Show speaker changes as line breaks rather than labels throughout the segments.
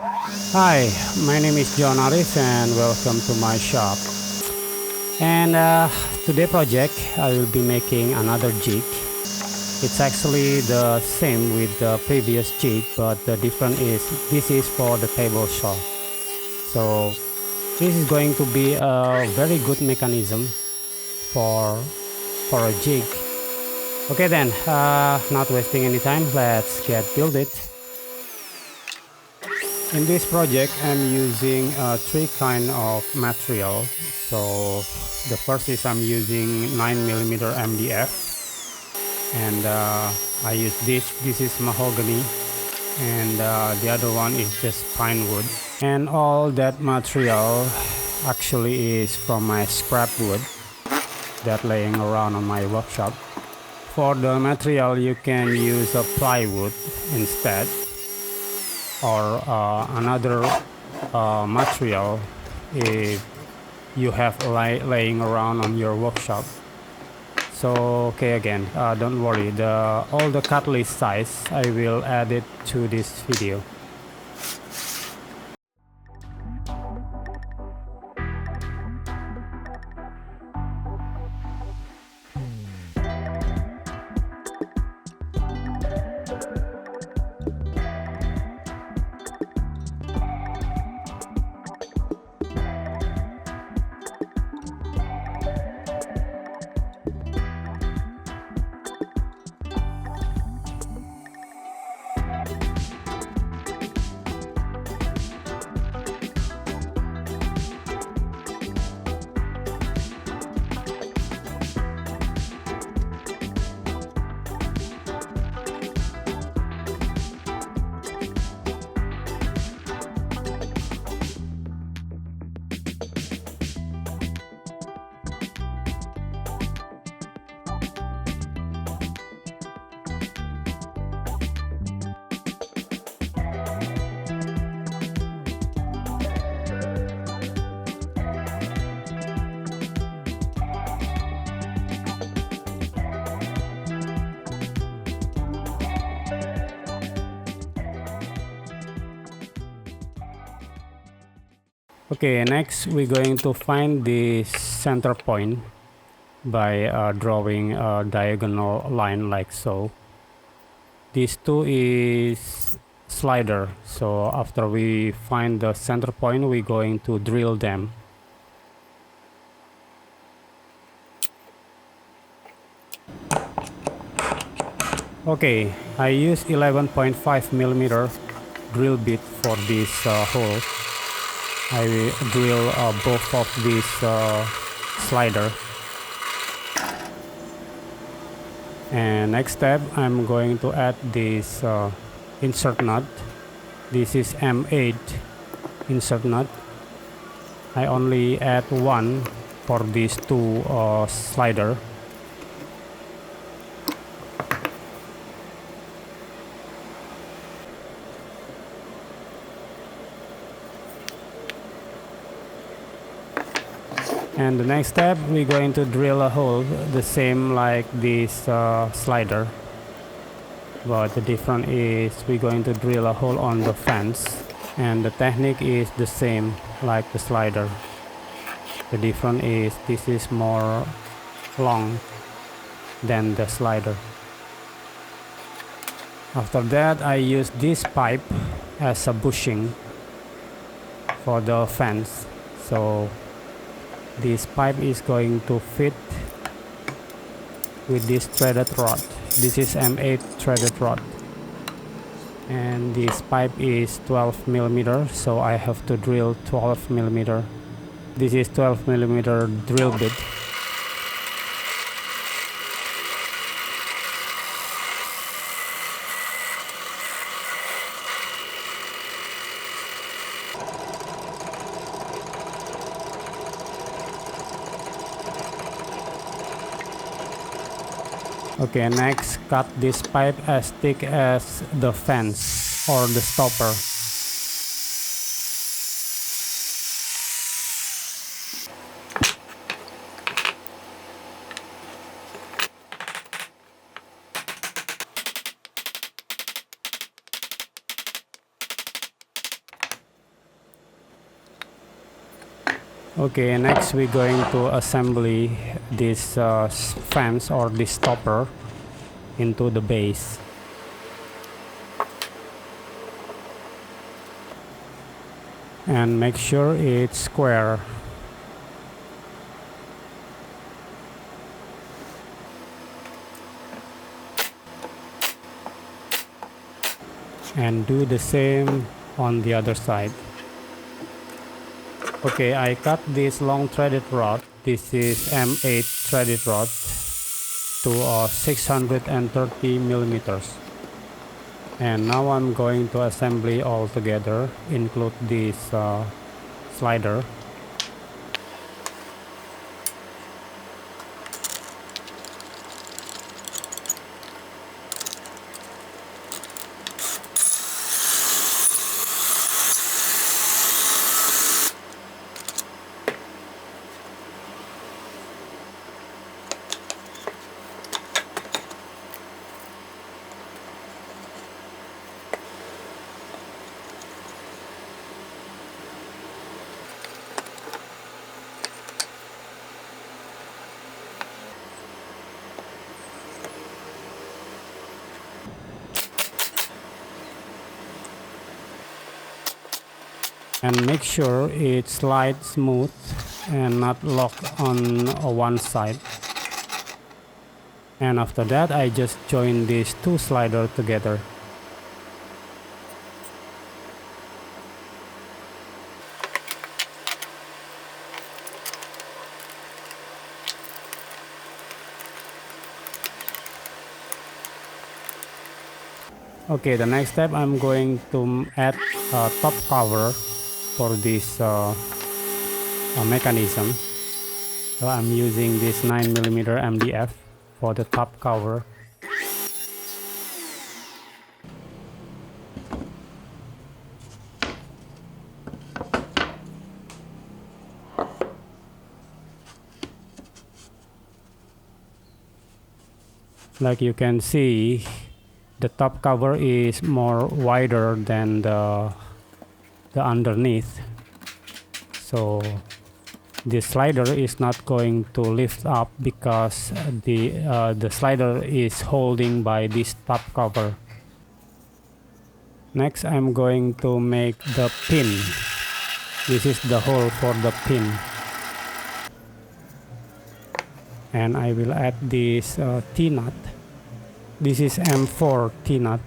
Hi, my name is Jhon Arief and welcome to my shop. And today project I will be making another jig. It's actually the same with the previous jig, but the difference is this is for the table saw. So this is going to be a very good mechanism for a jig. Okay then, not wasting any time, let's get build it. In this project, I'm using three kind of material. So the first is I'm using 9mm MDF, and I use this. This is mahogany, and the other one is just pine wood. And all that material actually is from my scrap wood that laying around on my workshop. For the material, you can use a plywood instead, or another material if you have laying around on your workshop. So okay, again, don't worry, all the cut list size I will add it to this video. Okay, next we're going to find the center point by drawing a diagonal line like so. This two is slider, so after we find the center point, we're going to drill them. Okay, I use 11.5mm drill bit for this hole. I will drill both of these slider. And next step, I'm going to add this insert nut. This is M8 insert nut. I only add one for these two slider. And the next step, we're going to drill a hole the same like this slider, but the difference is we're going to drill a hole on the fence, and the technique is the same like the slider. The difference is this is more long than the slider. After that, I use this pipe as a bushing for the fence. So this pipe is going to fit with this threaded rod. This is M8 threaded rod, and this pipe is 12mm, so I have to drill 12mm. This is 12mm drill bit. Okay, next cut this pipe as thick as the fence or the stopper. Okay, next we're going to assembly this fence or this stopper into the base. And make sure it's square. And do the same on the other side. Okay, I cut this long threaded rod. This is M8 threaded rod to 630 millimeters. And now I'm going to assembly all together, include this slider. And make sure it slides smooth and not lock on one side. And after that, I just join these two sliders together. Okay, the next step, I'm going to add a top cover for this mechanism. So I'm using this 9mm MDF for the top cover. Like you can see, the top cover is more wider than the underneath, so the slider is not going to lift up because the slider is holding by this top cover. Next, I'm going to make the pin. This is the hole for the pin, and I will add this T-nut. This is M4 T-nut.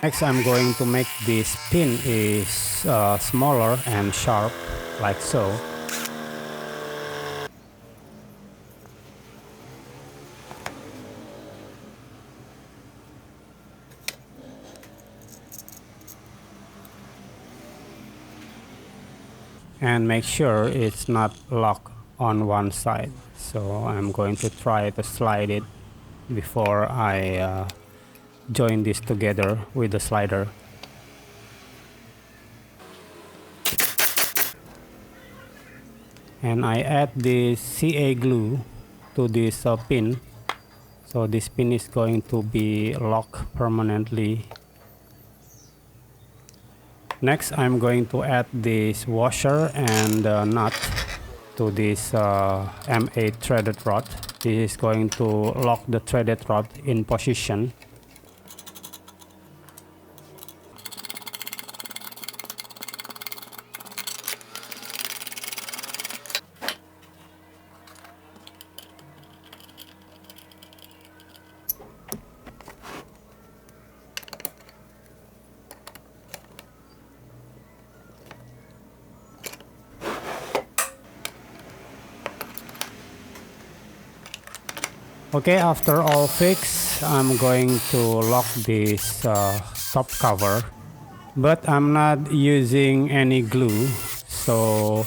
Next, I'm going to make this pin is smaller and sharp, like so. And make sure it's not locked on one side. So I'm going to try to slide it before I join this together with the slider. And I add this CA glue to this pin, so this pin is going to be locked permanently. Next, I'm going to add this washer and nut to this M8 threaded rod. This is going to lock the threaded rod in position. Okay, after all fixed, I'm going to lock this top cover, but I'm not using any glue, so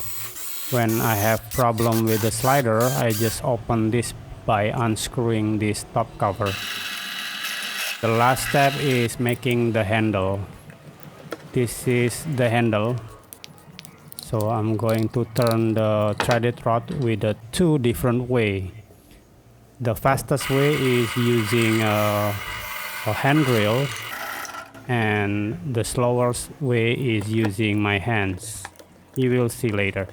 when I have problem with the slider, I just open this by unscrewing this top cover. The last step is making the handle. This is the handle, so I'm going to turn the threaded rod with a two different way. The fastest way is using a handrail, and the slowest way is using my hands. You will see later.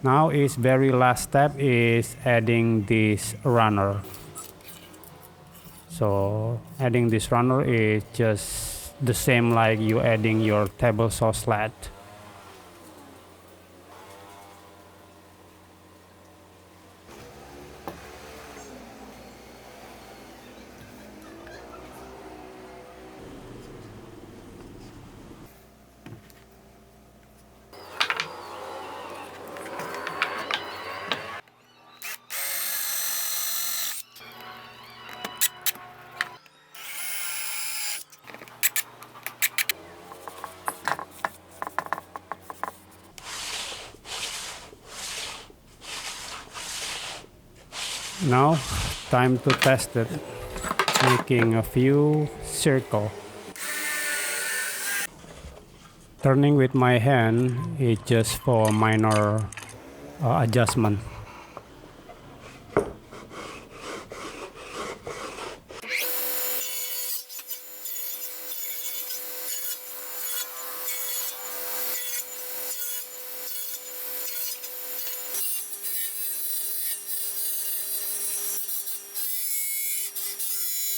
Now is very last step is adding this runner. So adding this runner is just the same like you adding your table saw sled. Now, time to test it, making a few circles. Turning with my hand is just for minor adjustment.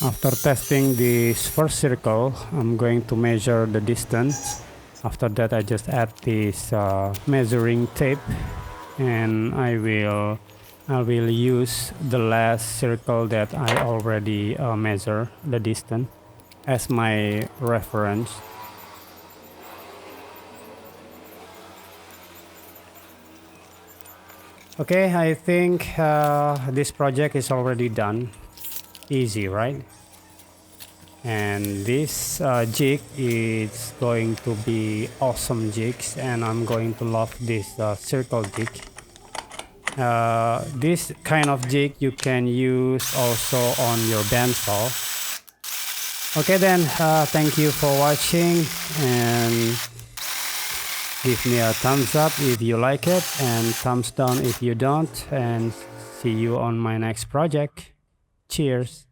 After testing this first circle, I'm going to measure the distance. After that, I just add this measuring tape, and I will use the last circle that I already measure the distance as my reference. Okay, I think this project is already done. Easy, right? And this jig is going to be awesome jigs, and I'm going to love this circle jig. This kind of jig you can use also on your bandsaw. Okay then, thank you for watching, and give me a thumbs up if you like it, and thumbs down if you don't, and see you on my next project. Cheers.